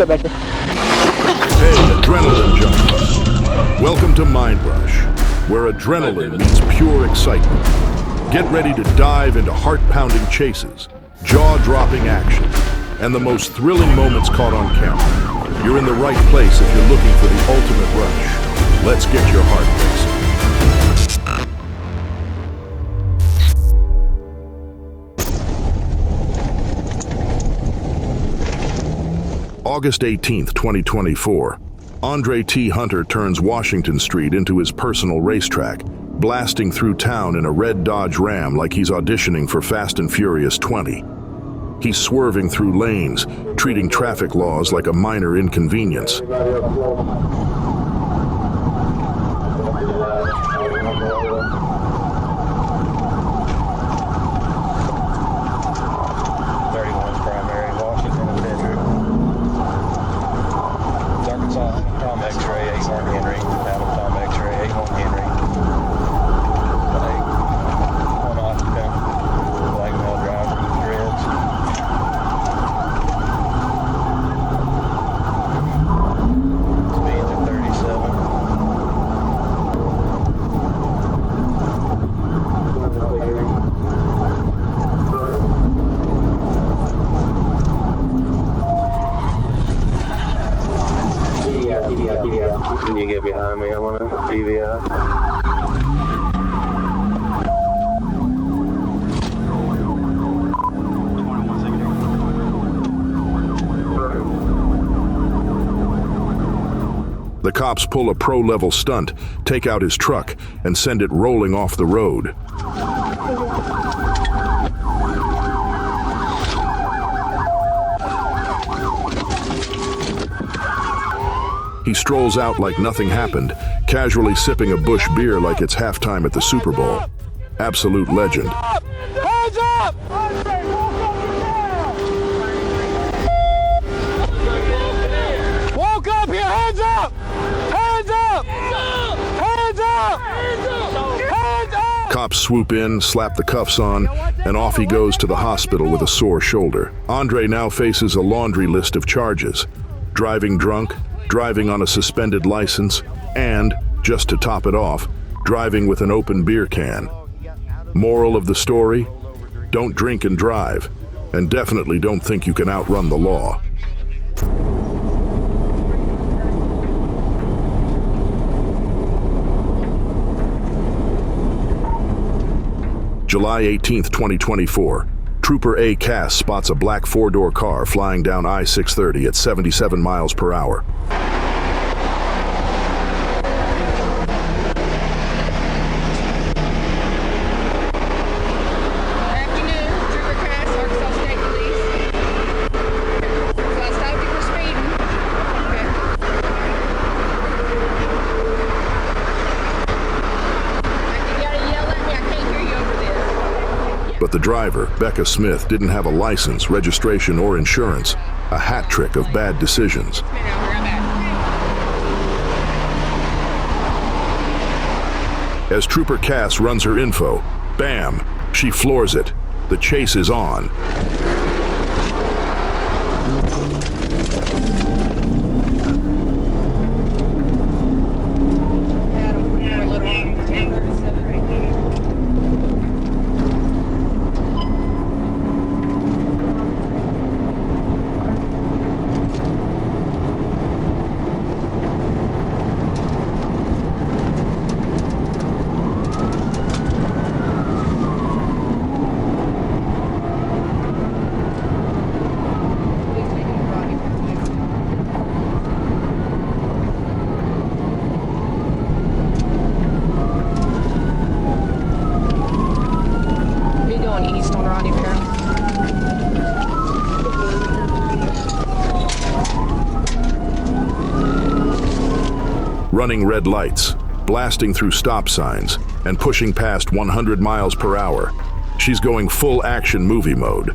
Hey, adrenaline junkies. Welcome to Mind Rush, where adrenaline meets pure excitement. Get ready to dive into heart-pounding chases, jaw-dropping action, and the most thrilling moments caught on camera. You're in the right place if you're looking for the ultimate rush. Let's get your heart racing. August 18th, 2024, Andre T. Hunter turns Washington Street into his personal racetrack, blasting through town in a red Dodge Ram like he's auditioning for Fast and Furious 20. He's swerving through lanes, treating traffic laws like a minor inconvenience. Can you get behind me? I want to DVI. The cops pull a pro-level stunt, take out his truck, and send it rolling off the road. He strolls out like nothing happened, casually sipping a Busch beer like it's halftime at the Super Bowl. Absolute legend. Hands up! Walk up here, hands up! Hands up! Hands up! Hands up! Cops swoop in, slap the cuffs on, and off he goes to the hospital with a sore shoulder. Andre now faces a laundry list of charges: driving drunk, driving on a suspended license, and, just to top it off, driving with an open beer can. Moral of the story? Don't drink and drive, and definitely don't think you can outrun the law. July 18th, 2024. Trooper A. Cass spots a black four-door car flying down I-630 at 77 miles per hour. But the driver, Becca Smith, didn't have a license, registration, or insurance. A hat trick of bad decisions. As Trooper Cass runs her info, bam, she floors it. The chase is on. Running red lights, blasting through stop signs, and pushing past 100 miles per hour. She's going full action movie mode.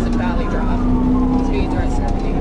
Pleasant Valley Drive. Speeds are at 70.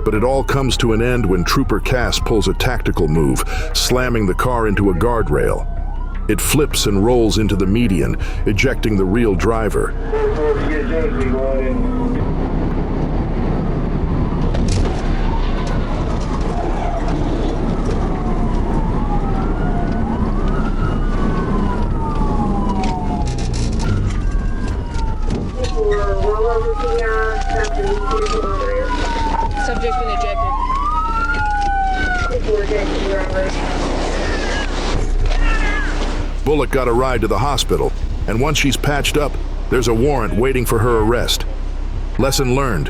But it all comes to an end when Trooper Cass pulls a tactical move, slamming the car into a guardrail. It flips and rolls into the median, ejecting the real driver. Subject been ejected. Bullock got a ride to the hospital, and once she's patched up, there's a warrant waiting for her arrest. Lesson learned: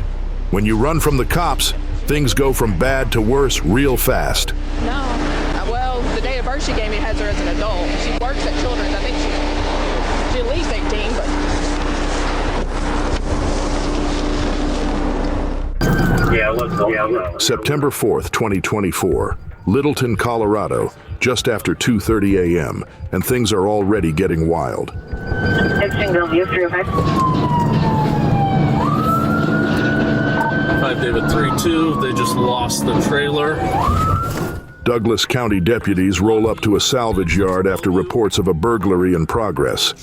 when you run from the cops, things go from bad to worse real fast. No. Well, the date of birth she gave me has her as an adult. She works at Children's. I think she's at least 18, but... September 4th, 2024, Littleton, Colorado, just after 2:30 a.m., and things are already getting wild. 5 David 3-2, they just lost the trailer. Douglas County deputies roll up to a salvage yard after reports of a burglary in progress.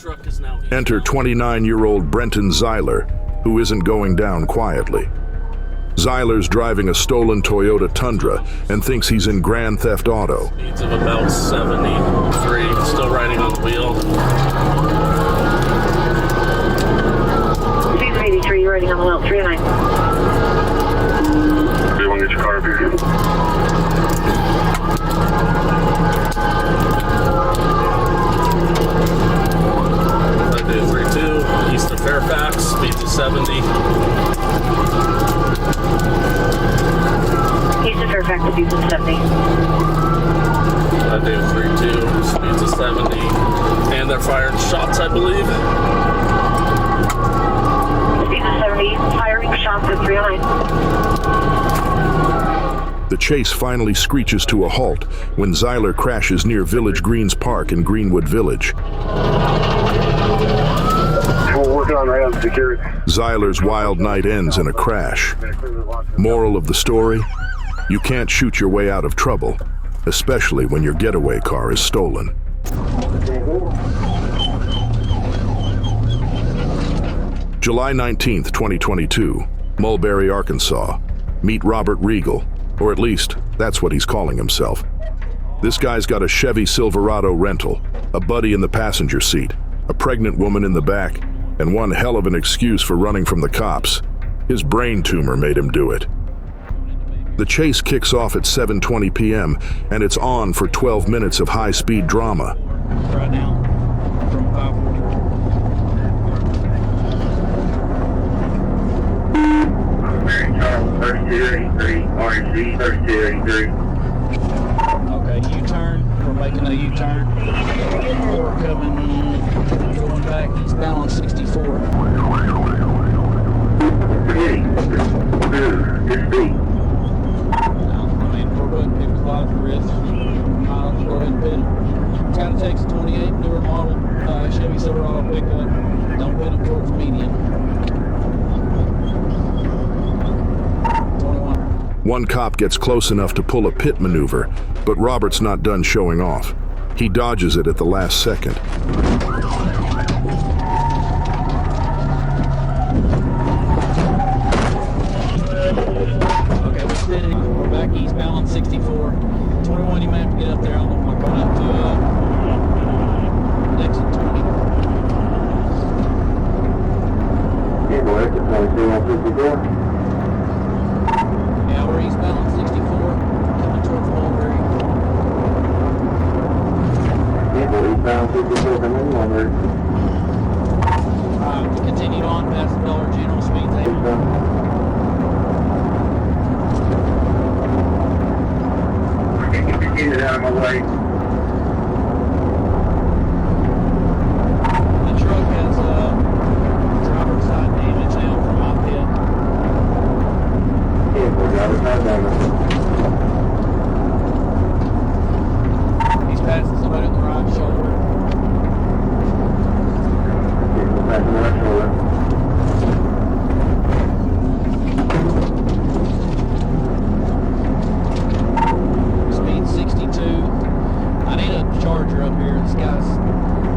Enter 29-year-old Brenton Zeiler, who isn't going down quietly. Zeiler's driving a stolen Toyota Tundra and thinks he's in Grand Theft Auto. Speeds of about 73, still riding on the wheel. Speeds of 83, riding on the wheel, 309. Do you want to get your car up here? 5-3-2, east of Fairfax, speeds of 70. East of Fairfax, speeds of 70. 5-3-2, speeds of 70. And they're firing shots, I believe. Speeds of 70, firing shots at 309. The chase finally screeches to a halt when Zeiler crashes near Village Greens Park in Greenwood Village. We're working on right on security. Zeiler's wild night ends in a crash. Moral of the story: you can't shoot your way out of trouble, especially when your getaway car is stolen. July 19th, 2022, Mulberry, Arkansas. Meet Robert Regal, or at least, that's what he's calling himself. This guy's got a Chevy Silverado rental, a buddy in the passenger seat, a pregnant woman in the back, and one hell of an excuse for running from the cops. His brain tumor made him do it. The chase kicks off at 7:20 p.m., and it's on for 12 minutes of high-speed drama. Right now, from 540. Okay, U-turn. We're making a U-turn. We're coming, going back eastbound on 64. We're going to pick 5 risk. Go ahead and pit them. It's got a Texas 28, newer model, Chevy Silverado pickup. Don't pit them towards median. 21. One cop gets close enough to pull a pit maneuver, but Robert's not done showing off. He dodges it at the last second. Okay, we're sitting. We're back eastbound on 64. 21, you may have to get up there. I don't know if I'm going up to Yeah, we're eastbound on 64, coming towards Broadway. We continued on past the Dollar General speed table. Get it out of my way. The truck has driver's side damage now from my pit. He's passing somebody on the right shoulder. Speed 62. I need a charger up here. This guy's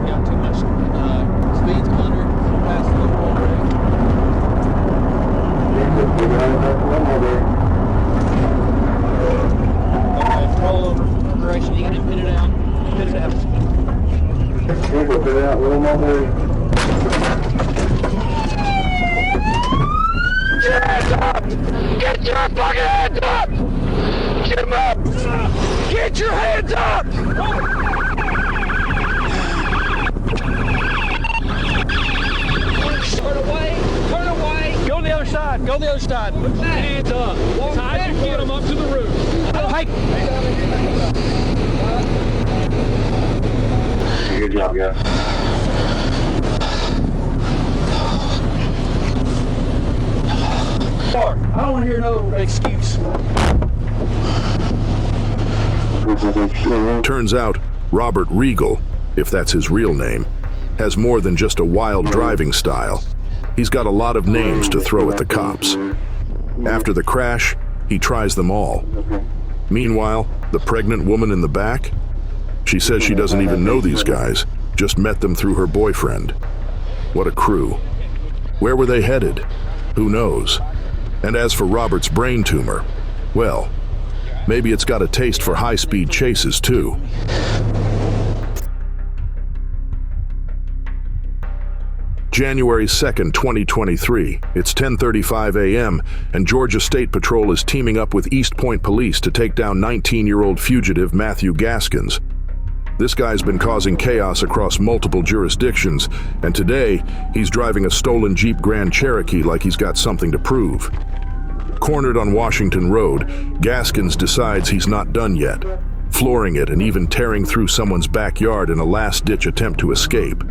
got too much. Speed's 100. Past the Broadway. Okay, roll over for progression. You can pit it out. Pit it out. Get your hands up! Get your fucking hands up! Get them up! Get your hands up! Turn away! Turn away! Go to the other side! Go to the other side! Put your hands up! As high as you get them up to the roof! Hey! Good job, guys. I don't want to hear no excuse. Turns out, Robert Regal, if that's his real name, has more than just a wild driving style. He's got a lot of names to throw at the cops. After the crash, he tries them all. Meanwhile, the pregnant woman in the back? She says she doesn't even know these guys, just met them through her boyfriend. What a crew. Where were they headed? Who knows? And as for Robert's brain tumor, well, maybe it's got a taste for high-speed chases too. January 2nd, 2023. It's 10:35 a.m. and Georgia State Patrol is teaming up with East Point Police to take down 19-year-old fugitive Matthew Gaskins. This guy's been causing chaos across multiple jurisdictions, and today he's driving a stolen Jeep Grand Cherokee like he's got something to prove. Cornered on Washington Road, Gaskins decides he's not done yet, flooring it and even tearing through someone's backyard in a last-ditch attempt to escape.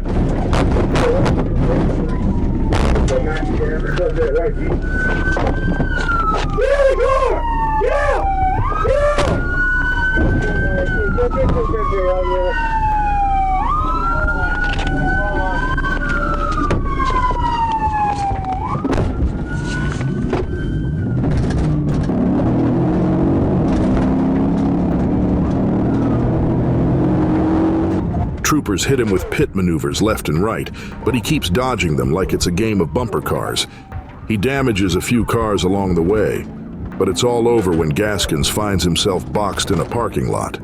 Troopers hit him with pit maneuvers left and right, but he keeps dodging them like it's a game of bumper cars. He damages a few cars along the way, but it's all over when Gaskins finds himself boxed in a parking lot.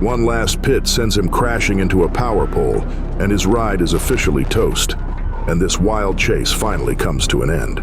One last pit sends him crashing into a power pole, and his ride is officially toast. And this wild chase finally comes to an end.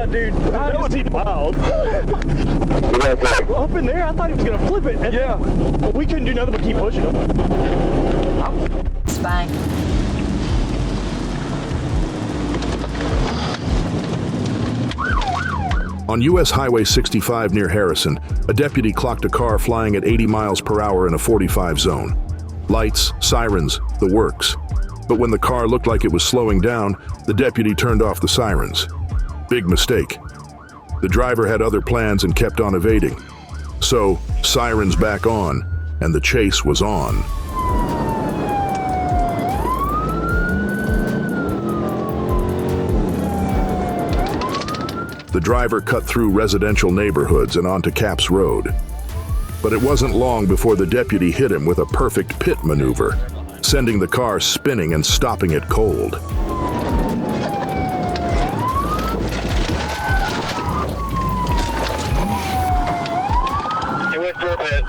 Dude, that was wild. Up in there, I thought he was gonna flip it. Yeah. But we couldn't do nothing but keep pushing him. It's fine. On U.S. Highway 65 near Harrison, a deputy clocked a car flying at 80 miles per hour in a 45 zone. Lights, sirens, the works. But when the car looked like it was slowing down, the deputy turned off the sirens. Big mistake. The driver had other plans and kept on evading. So, sirens back on, and the chase was on. The driver cut through residential neighborhoods and onto Capps Road. But it wasn't long before the deputy hit him with a perfect pit maneuver, sending the car spinning and stopping it cold. He went through a pit.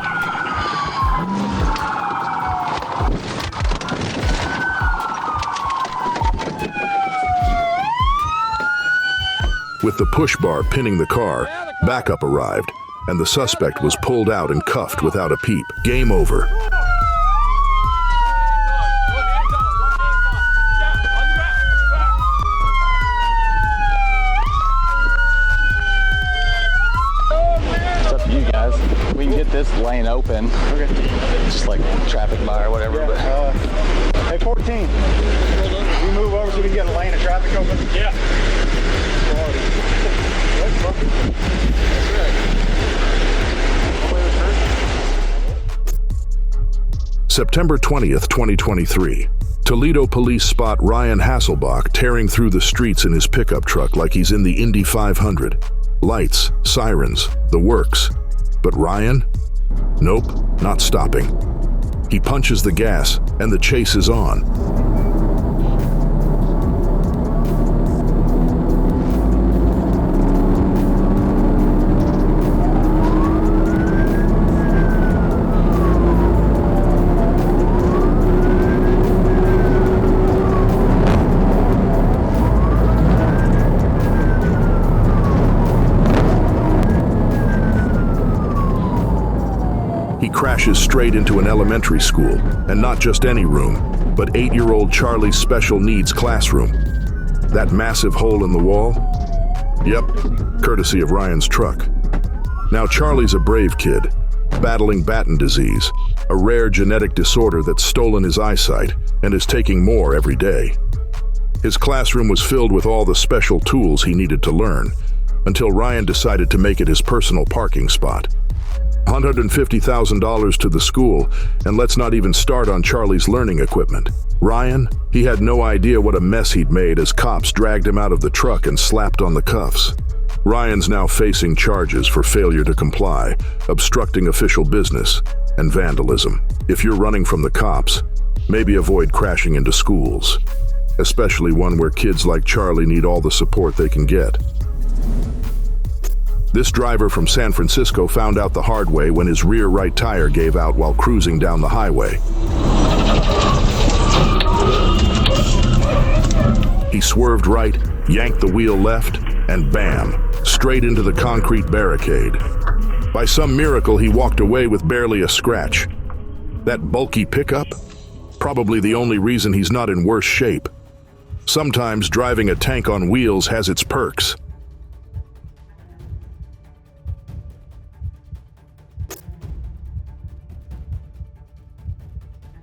With the push bar pinning the car, backup arrived, and the suspect was pulled out and cuffed without a peep. Game over. It's up to you guys. We can get this lane open. Okay. Just like traffic by or whatever. Yeah, but hey, 14. You move over so we can get a lane of traffic open? Yeah. September 20th, 2023. Toledo police spot Ryan Hasselbach tearing through the streets in his pickup truck like he's in the Indy 500. Lights, sirens, the works. But Ryan? Nope, not stopping. He punches the gas, and the chase is on. He crashes straight into an elementary school, and not just any room, but 8-year-old Charlie's special needs classroom. That massive hole in the wall? Yep, courtesy of Ryan's truck. Now Charlie's a brave kid, battling Batten disease, a rare genetic disorder that's stolen his eyesight and is taking more every day. His classroom was filled with all the special tools he needed to learn, until Ryan decided to make it his personal parking spot. $150,000 to the school, and let's not even start on Charlie's learning equipment. Ryan, he had no idea what a mess he'd made as cops dragged him out of the truck and slapped on the cuffs. Ryan's now facing charges for failure to comply, obstructing official business, and vandalism. If you're running from the cops, maybe avoid crashing into schools, especially one where kids like Charlie need all the support they can get. This driver from San Francisco found out the hard way when his rear right tire gave out while cruising down the highway. He swerved right, yanked the wheel left, and bam, straight into the concrete barricade. By some miracle, he walked away with barely a scratch. That bulky pickup? Probably the only reason he's not in worse shape. Sometimes driving a tank on wheels has its perks.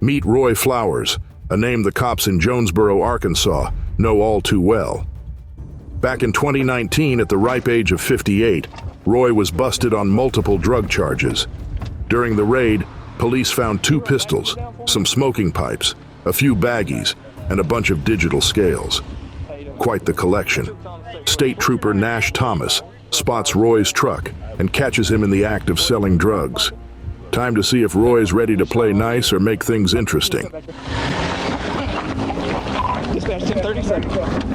Meet Roy Flowers, a name the cops in Jonesboro, Arkansas, know all too well. Back in 2019, at the ripe age of 58, Roy was busted on multiple drug charges. During the raid, police found 2 pistols, some smoking pipes, a few baggies, and a bunch of digital scales. Quite the collection. State Trooper Nash Thomas spots Roy's truck and catches him in the act of selling drugs. Time to see if Roy's ready to play nice or make things interesting. Dispatch 1037.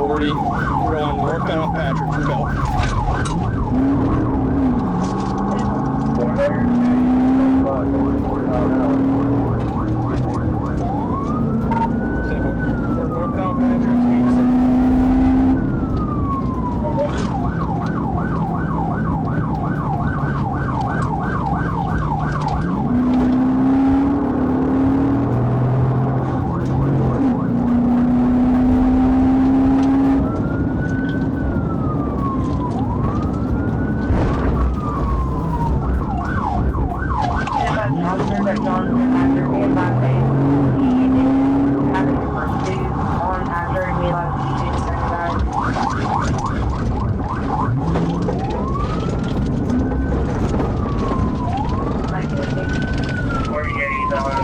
We're on northbound Patrick. Officers at Johnson after me advised they having the pursuit on after and realized he didn't turn back. Where you get these out of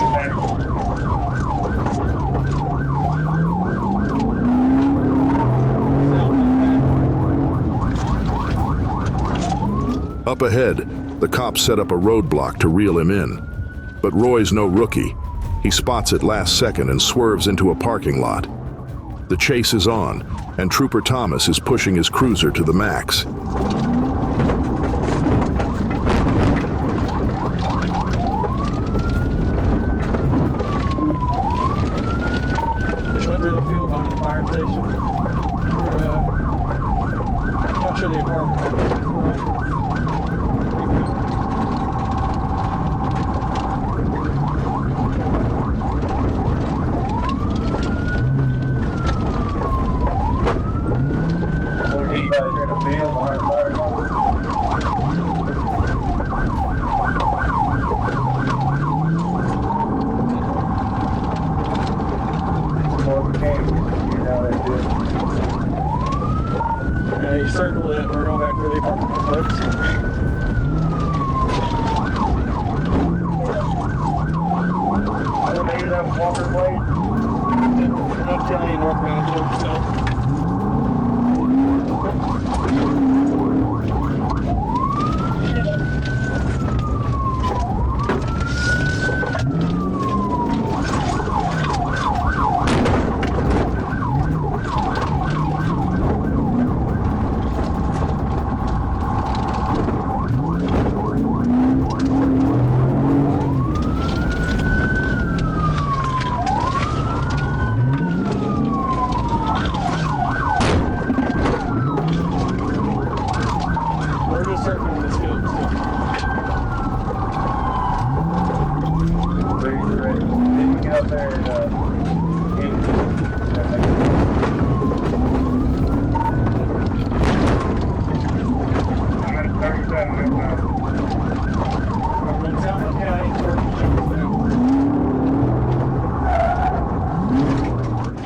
Up ahead, the cops set up a roadblock to reel him in. But Roy's no rookie. He spots it last second and swerves into a parking lot. The chase is on, and Trooper Thomas is pushing his cruiser to the max. Just went through the field behind the fire station. I'll show you the apartment. You circle it, we're going back to the apartment complex. Maybe that Walker Place. I'll tell you northbound towards south.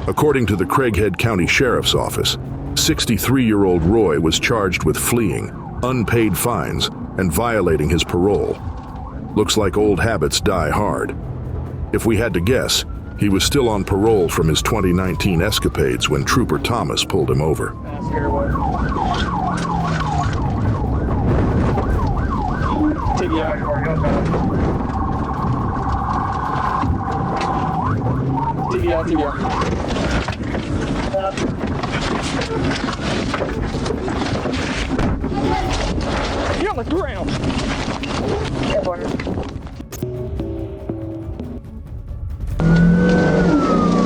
According to the Craighead County Sheriff's Office, 63-year-old Roy was charged with fleeing, unpaid fines, and violating his parole. Looks like old habits die hard. If we had to guess, he was still on parole from his 2019 escapades when Trooper Thomas pulled him over. You're on the ground.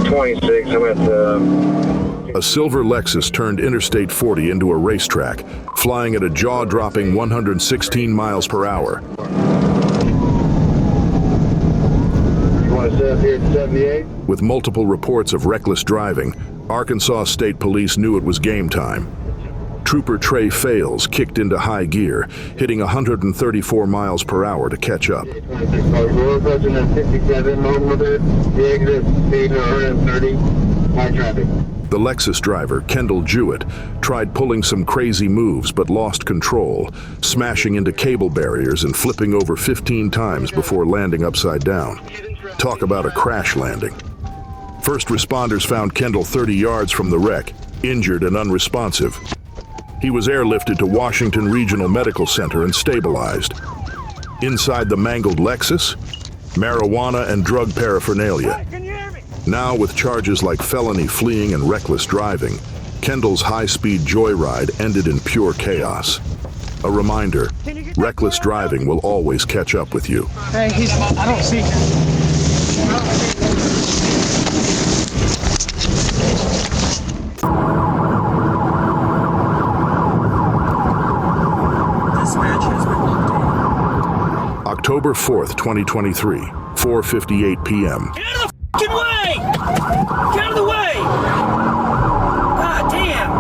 26, I'm at A silver Lexus turned Interstate 40 into a racetrack, flying at a jaw-dropping 116 miles per hour. You want to set up here at 78? With multiple reports of reckless driving, Arkansas State Police knew it was game time. Trooper Trey Fales kicked into high gear, hitting 134 miles per hour to catch up. We're approaching at 57, over there. The exit speed 130, high traffic. The Lexus driver, Kendall Jewett, tried pulling some crazy moves but lost control, smashing into cable barriers and flipping over 15 times before landing upside down. Talk about a crash landing. First responders found Kendall 30 yards from the wreck, injured and unresponsive. He was airlifted to Washington Regional Medical Center and stabilized. Inside the mangled Lexus, marijuana and drug paraphernalia. Now with charges like felony fleeing and reckless driving, Kendall's high-speed joyride ended in pure chaos. A reminder, reckless driving will always catch up with you. Hey, I don't see October 4th, 2023, 4:58 p.m. Get out of the f***ing way! Get out of the way! God damn!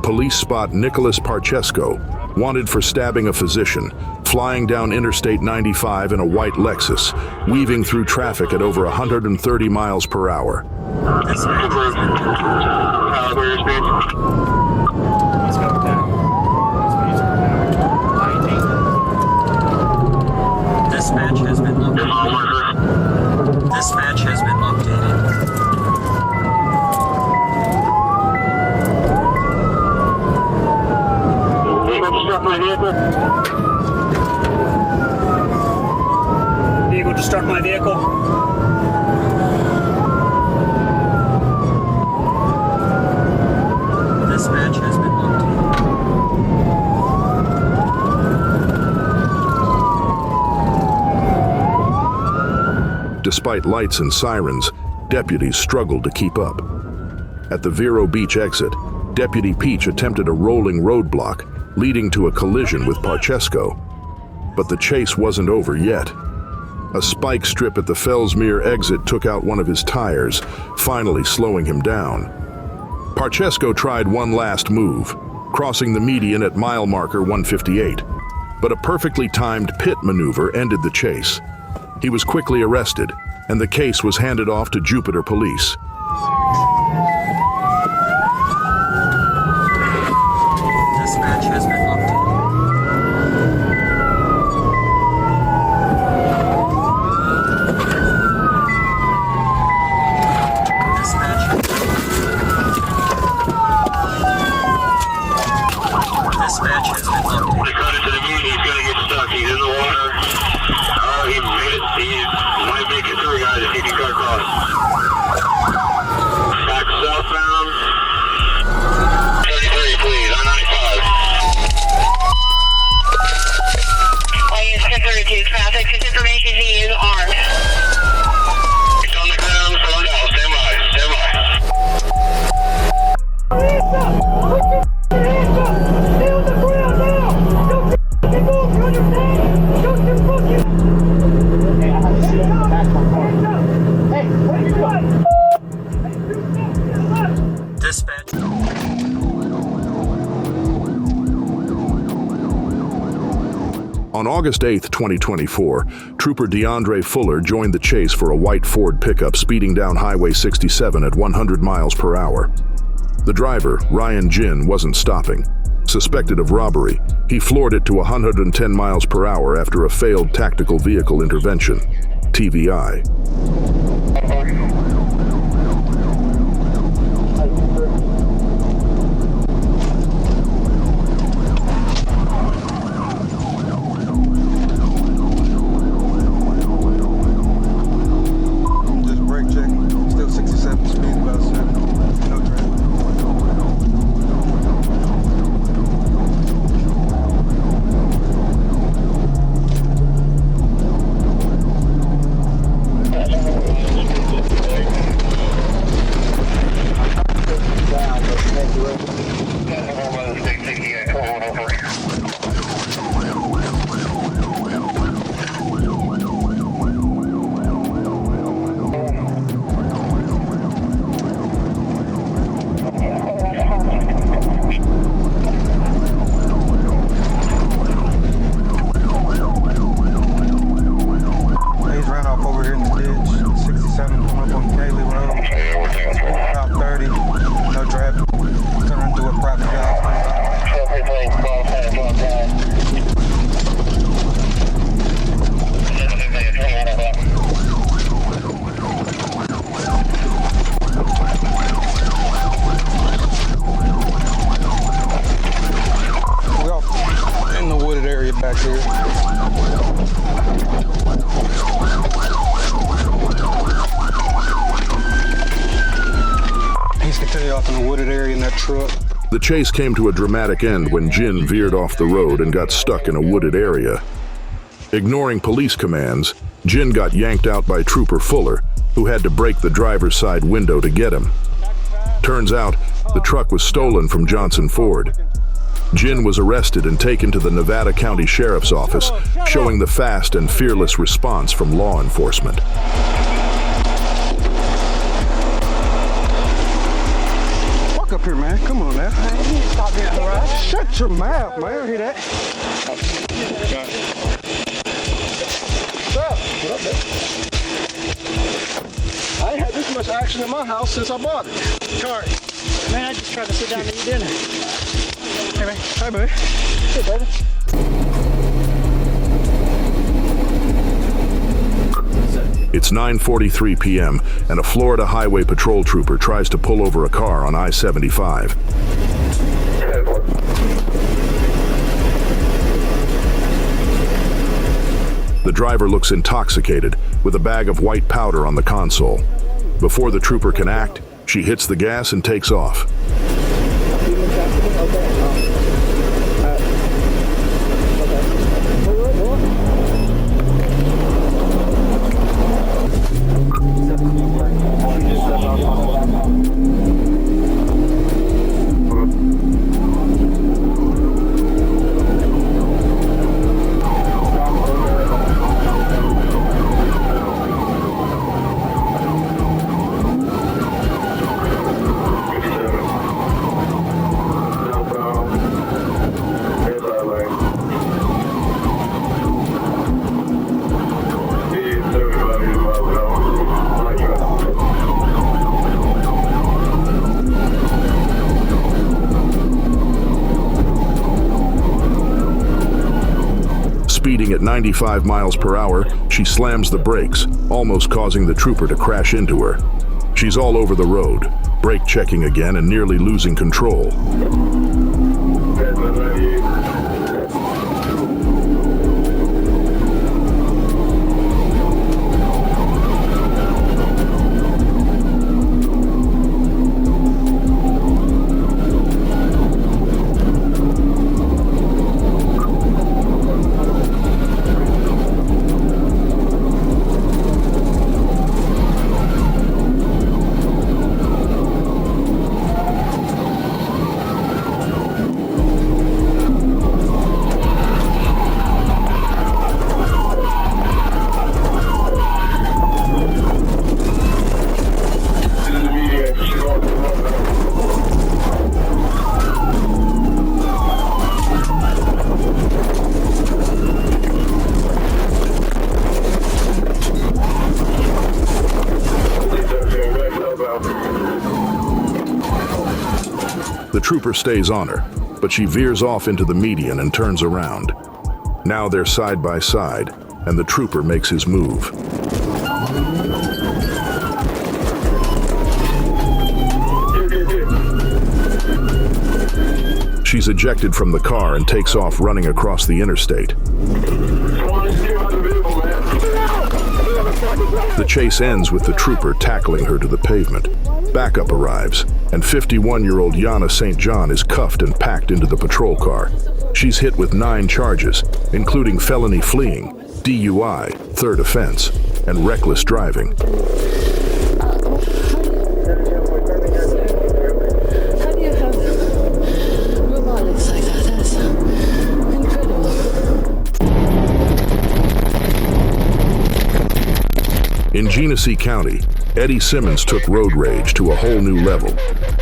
Police spot Nicholas Parchesco, wanted for stabbing a physician, flying down Interstate 95 in a white Lexus, weaving through traffic at over 130 miles per hour. Dispatch has been located. Dispatch has been located. Vehicle to start my vehicle. Dispatch has been located. Despite lights and sirens, deputies struggled to keep up. At the Vero Beach exit, Deputy Peach attempted a rolling roadblock, leading to a collision with Parchesco. But the chase wasn't over yet. A spike strip at the Fellsmere exit took out one of his tires, finally slowing him down. Parchesco tried one last move, crossing the median at mile marker 158, but a perfectly timed pit maneuver ended the chase. He was quickly arrested, and the case was handed off to Jupiter Police. Dispatch has been located. Dispatch has been located. They cut it to the moon, he's gonna get stuck, he's in the water. Oh, he made it, he might make it through, guys, if he can cut across. Back southbound. 33, please, on 95. Lanes 1032, traffic, this information he is armed. He's on the ground, slowed down, stand by, stand by. Dispatch. On August 8, 2024, Trooper DeAndre Fuller joined the chase for a white Ford pickup speeding down Highway 67 at 100 miles per hour. The driver, Ryan Jin, wasn't stopping. Suspected of robbery, he floored it to 110 miles per hour after a failed tactical vehicle intervention, TVI. Just brake check. Still 67 speed, about 7. No traffic. He's ran off over here in the ditch. 67 coming up on Cayley Road. About 30. No traffic. Turning into a private job. We off in the wooded area back here. He's continue off in the wooded area in that truck. The chase came to a dramatic end when Jin veered off the road and got stuck in a wooded area. Ignoring police commands, Jin got yanked out by Trooper Fuller, who had to break the driver's side window to get him. Turns out, the truck was stolen from Johnson Ford. Jin was arrested and taken to the Nevada County Sheriff's Office, showing the fast and fearless response from law enforcement. Walk up here, man. Come on now. man. You need to stop being harassed. Shut your mouth, man. Hear that? What's up? What up, man? I ain't had this much action in my house since I bought it. Car. Man, I just tried to sit down and eat dinner. Hey, man. Hey, baby. Hey, baby. It's 9:43 p.m. and a Florida Highway Patrol trooper tries to pull over a car on I-75. The driver looks intoxicated with a bag of white powder on the console. Before the trooper can act, she hits the gas and takes off. Speeding at 95 miles per hour, she slams the brakes, almost causing the trooper to crash into her. She's all over the road, brake checking again and nearly losing control. The trooper stays on her, but she veers off into the median and turns around. Now they're side by side, and the trooper makes his move. She's ejected from the car and takes off running across the interstate. The chase ends with the trooper tackling her to the pavement. Backup arrives, and 51-year-old Yana St. John is cuffed and packed into the patrol car. She's hit with 9 charges, including felony fleeing, DUI, third offense, and reckless driving. How do you have robotics like that? That's incredible. In Genesee County, Eddie Simmons took road rage to a whole new level.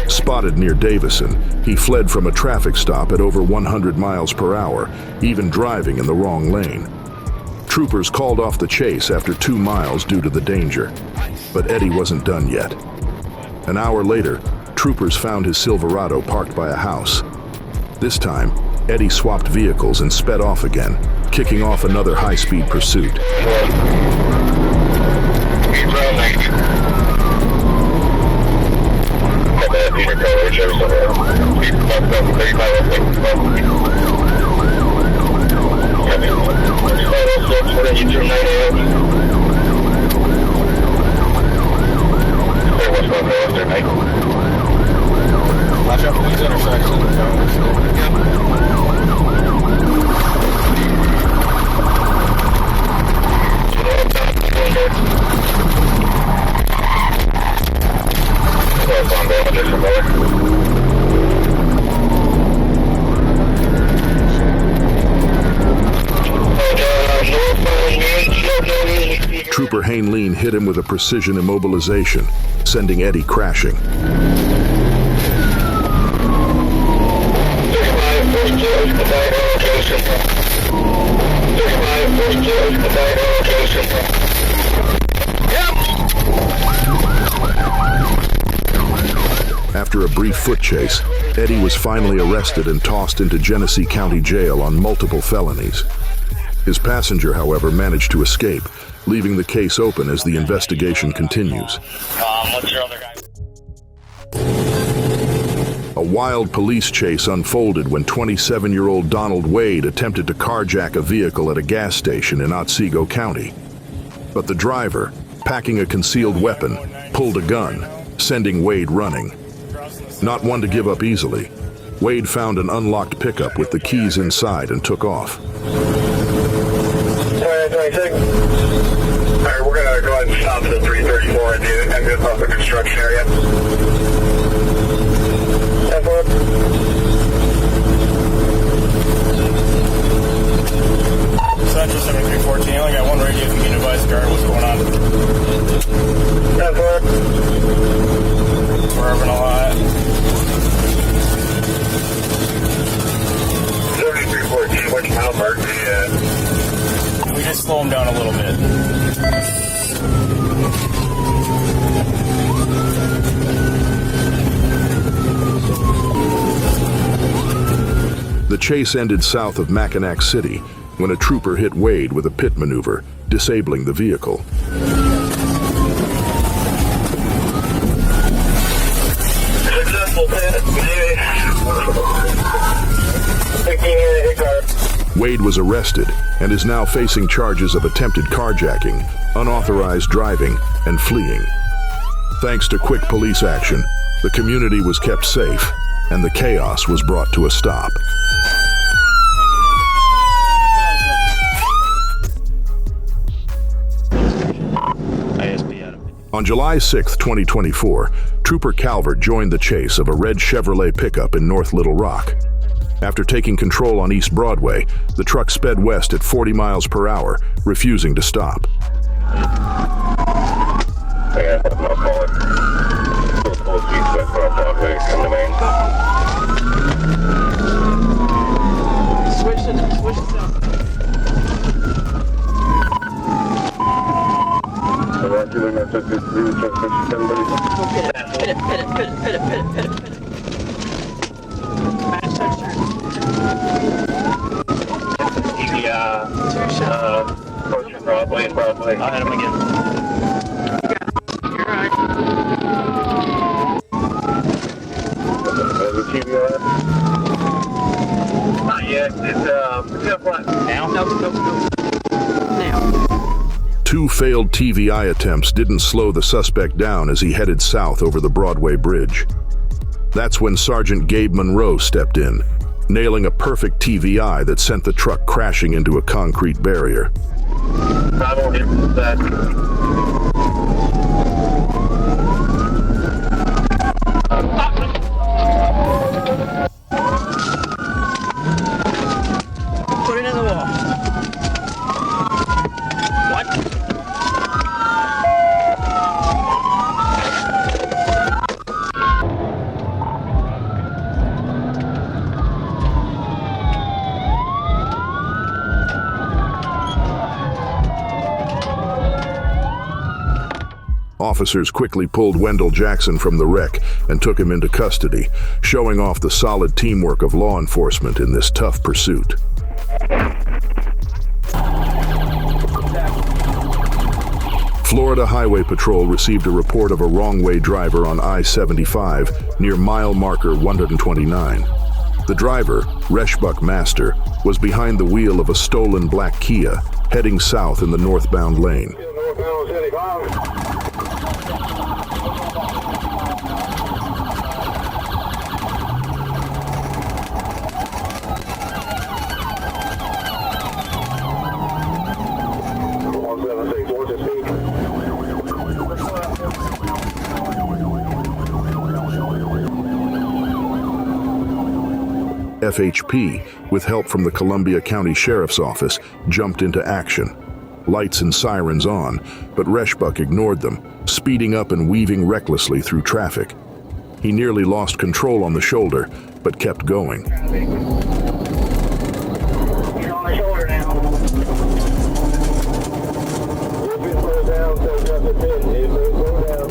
Spotted near Davison, he fled from a traffic stop at over 100 miles per hour, even driving in the wrong lane. Troopers called off the chase after 2 miles due to the danger, but Eddie wasn't done yet. An hour later, troopers found his Silverado parked by a house. This time, Eddie swapped vehicles and sped off again, kicking off another high-speed pursuit. Watch out for these intersections. Trooper Hain-Lean hit him with a precision immobilization, sending Eddie crashing. After a brief foot chase, Eddie was finally arrested and tossed into Genesee County Jail on multiple felonies. His passenger, however, managed to escape, leaving the case open as the investigation continues. What's your other guy? A wild police chase unfolded when 27-year-old Donald Wade attempted to carjack a vehicle at a gas station in Otsego County. But the driver, packing a concealed weapon, pulled a gun, sending Wade running. Not one to give up easily, Wade found an unlocked pickup with the keys inside and took off. 26. Alright, we're gonna go ahead and stop at 334 and get off the construction area. Central 7314, I only got one radio if you can advise the guard what's going on. 10-4. We're having a lot. 7314, which mile mark do you at? We just slow them down a little bit. The chase ended south of Mackinac City when a trooper hit Wade with a pit maneuver, disabling the vehicle. Successful pit. Wade was arrested and is now facing charges of attempted carjacking, unauthorized driving, and fleeing. Thanks to quick police action, the community was kept safe and the chaos was brought to a stop. On July 6, 2024, Trooper Calvert joined the chase of a red Chevrolet pickup in North Little Rock. After taking control on East Broadway, the truck sped west at 40 miles per hour, refusing to stop. Broadway. I'll hit him again. You're right. The TV on? Not yet. It's flat. Now? Nope. Now. Two failed TVI attempts didn't slow the suspect down as he headed south over the Broadway Bridge. That's when Sergeant Gabe Monroe stepped in, nailing a perfect TVI that sent the truck crashing into a concrete barrier. I won't hit that. Put it in the wall. What? Officers quickly pulled Wendell Jackson from the wreck and took him into custody, showing off the solid teamwork of law enforcement in this tough pursuit. Florida Highway Patrol received a report of a wrong-way driver on I-75 near mile marker 129. The driver, Reshbuck Master, was behind the wheel of a stolen black Kia, heading south in the northbound lane. FHP, with help from the Columbia County Sheriff's Office, jumped into action. Lights and sirens on, but Reshbuck ignored them, speeding up and weaving recklessly through traffic. He nearly lost control on the shoulder, but kept going. You're on the shoulder now. If you slow down, so just a bit. If you slow down,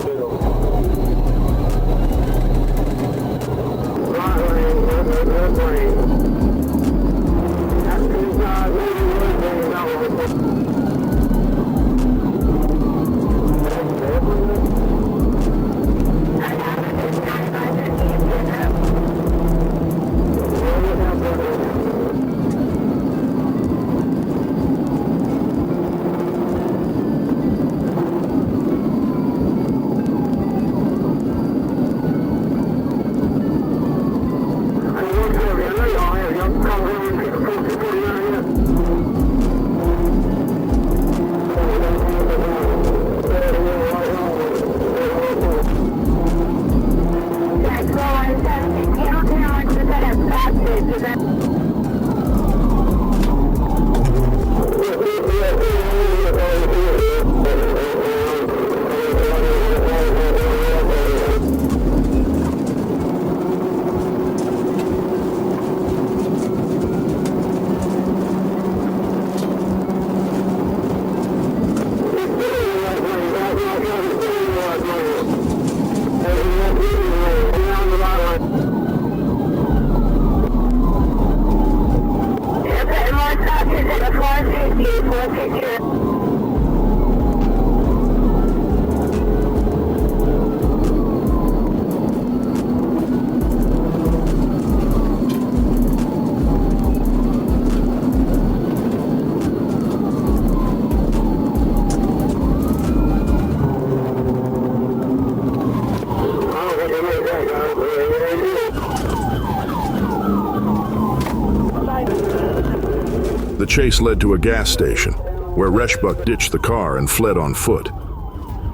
chase led to a gas station, where Reshbuck ditched the car and fled on foot.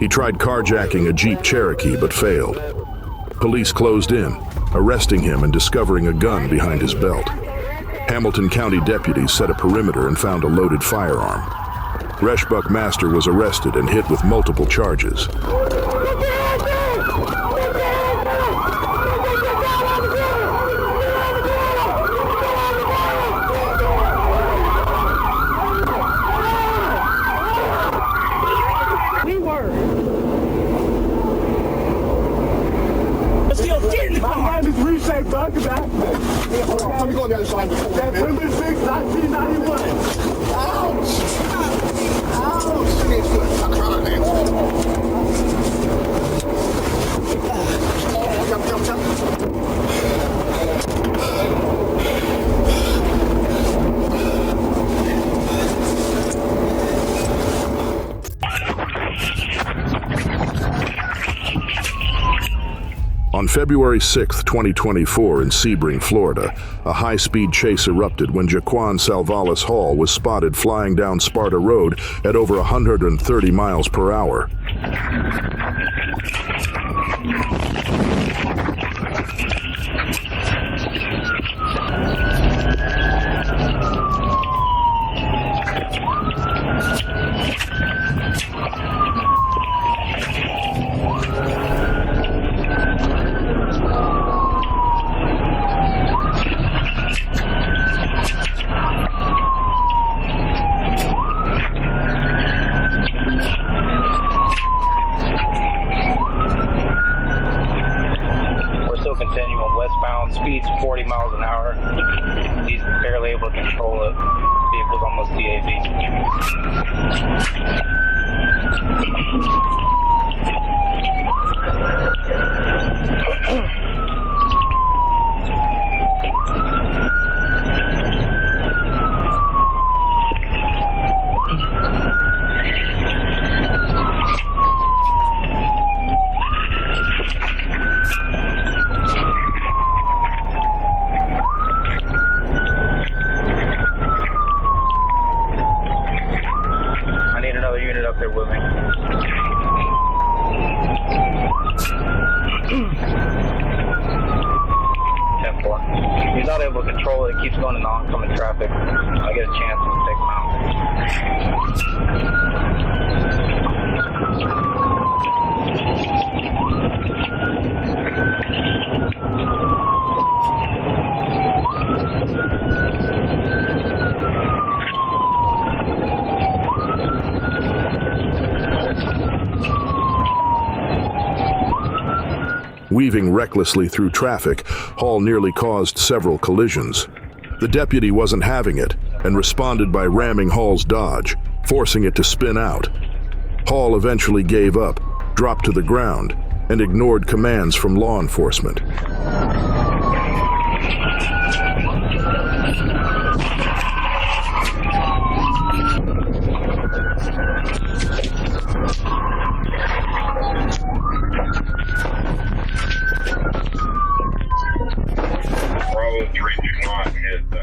He tried carjacking a Jeep Cherokee but failed. Police closed in, arresting him and discovering a gun behind his belt. Hamilton County deputies set a perimeter and found a loaded firearm. Reshbuck Master was arrested and hit with multiple charges. Talk about I'm going the other side. September 6, 1991. Ouch! Ouch! Give me a foot. I'm crying. Jump. On February 6, 2024, in Sebring, Florida, a high-speed chase erupted when Jaquan Salvalis Hall was spotted flying down Sparta Road at over 130 miles per hour. Speed's 40 miles an hour. He's barely able to control it. Vehicle's almost up there with me. 10-4. He's not able to control it. It keeps going into oncoming traffic. I get a chance to take him out. Weaving recklessly through traffic, Hall nearly caused several collisions. The deputy wasn't having it and responded by ramming Hall's Dodge, forcing it to spin out. Hall eventually gave up, dropped to the ground, and ignored commands from law enforcement.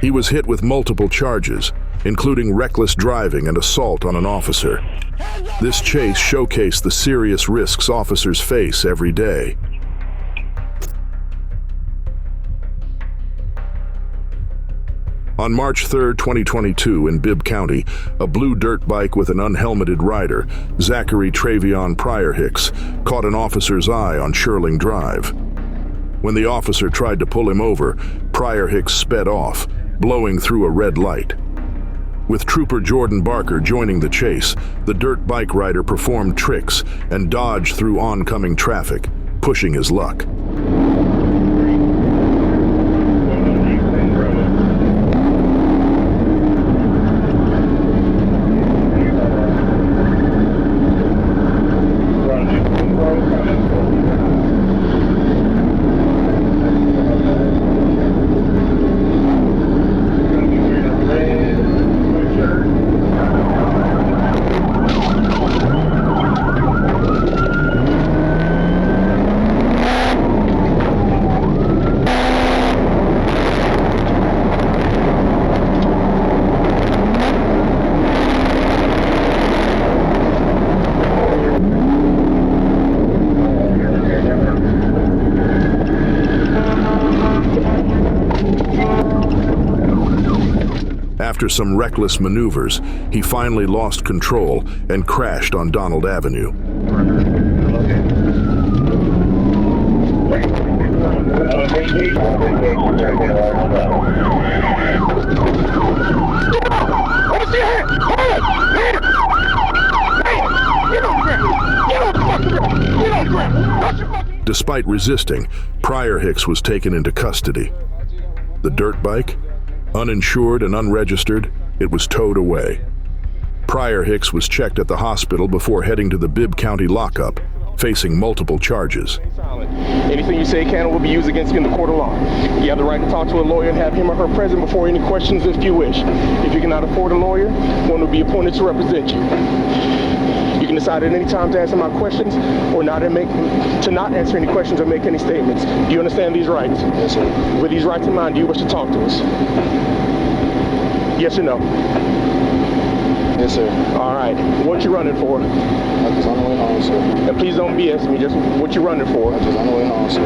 He was hit with multiple charges, including reckless driving and assault on an officer. This chase showcased the serious risks officers face every day. On March 3, 2022, in Bibb County, a blue dirt bike with an unhelmeted rider, Zachary Travion Pryor Hicks, caught an officer's eye on Shirling Drive. When the officer tried to pull him over, Pryor Hicks sped off, blowing through a red light. With Trooper Jordan Barker joining the chase, the dirt bike rider performed tricks and dodged through oncoming traffic, pushing his luck. After some reckless maneuvers, he finally lost control and crashed on Donald Avenue. Despite resisting, Pryor Hicks was taken into custody. The dirt bike? Uninsured and unregistered, it was towed away. Pryor Hicks was checked at the hospital before heading to the Bibb County lockup, facing multiple charges. Anything you say can or will be used against you in the court of law. You have the right to talk to a lawyer and have him or her present before any questions if you wish. If you cannot afford a lawyer, one will be appointed to represent you. You can decide at any time to answer my questions or not answer any questions or make any statements. Do you understand these rights? Yes, sir. With these rights in mind, do you wish to talk to us? Yes or no? Yes, sir. All right. What you running for? I'm just on the way home, sir. And please don't BS me. Just what you running for? I'm just on the way home, sir.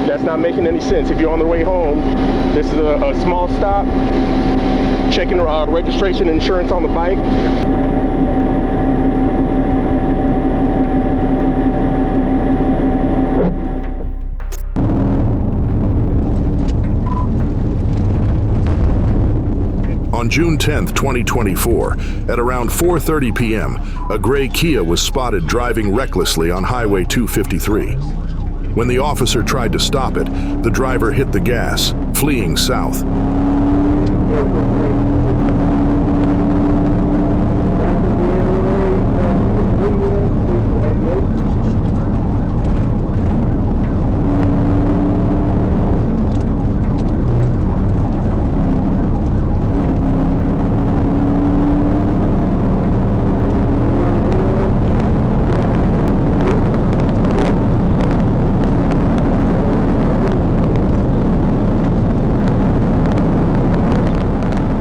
That's not making any sense. If you're on the way home, this is a small stop. Checking registration and insurance on the bike. On June 10, 2024, at around 4:30 p.m., a gray Kia was spotted driving recklessly on Highway 253. When the officer tried to stop it, the driver hit the gas, fleeing south.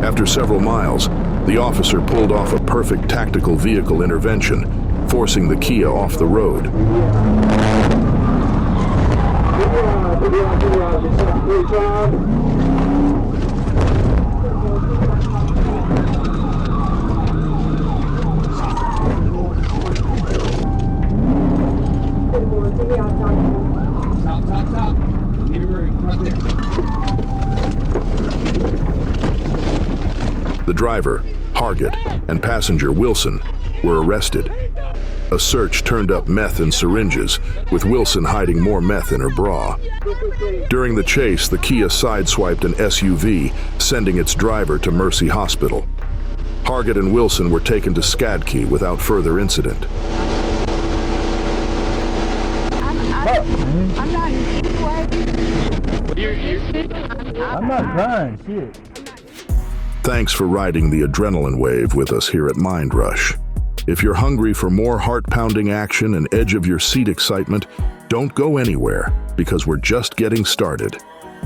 After several miles, the officer pulled off a perfect tactical vehicle intervention, forcing the Kia off the road. The driver, Hargett, and passenger Wilson were arrested. A search turned up meth and syringes, with Wilson hiding more meth in her bra. During the chase, the Kia sideswiped an SUV, sending its driver to Mercy Hospital. Hargett and Wilson were taken to Skadkey without further incident. I'm not crying, shit. Thanks for riding the adrenaline wave with us here at Mind Rush. If you're hungry for more heart-pounding action and edge-of-your-seat excitement, don't go anywhere, because we're just getting started.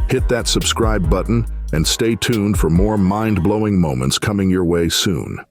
Hit that subscribe button and stay tuned for more mind-blowing moments coming your way soon.